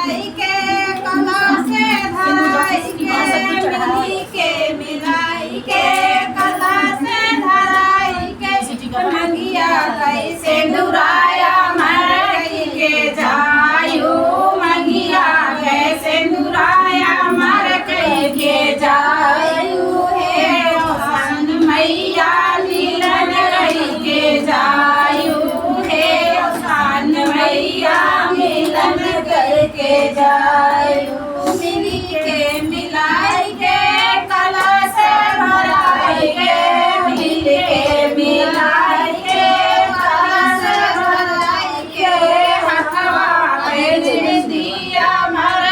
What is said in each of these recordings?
मिलाई के कला से धराई के मिली के मिलाई के कला से धराई के मंगिया कैसे दुराया मर के जायू मंगिया कैसे दुराया मर के जायू हे सन मैया मिलन के जायू हे सन मैया मिलन करके जायू मिली के मिलाई के कला से भराई के मिल के मिलाई के कला से भराई के हथवा के दिया मर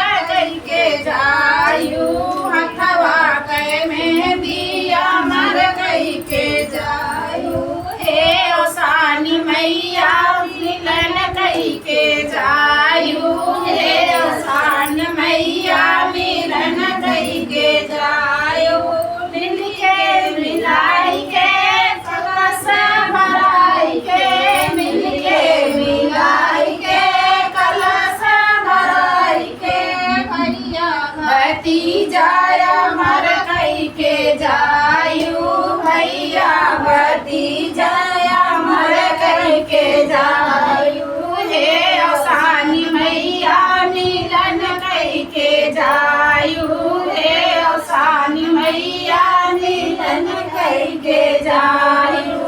के जायू हथवा के में दिया मर के जायू हे ओसानी मैया मिलन के जायू हे ओसान मैया मिलन के जायू मिल के मिलाई के कलश भराई के मिल के मिलाई के कलश भराई के भैया भतीजाया मर के जायू भैया भतीजाया मर के जायू हे ओसानी मैया मिलन के जायू हे ओसानी मैया मिलन के जायू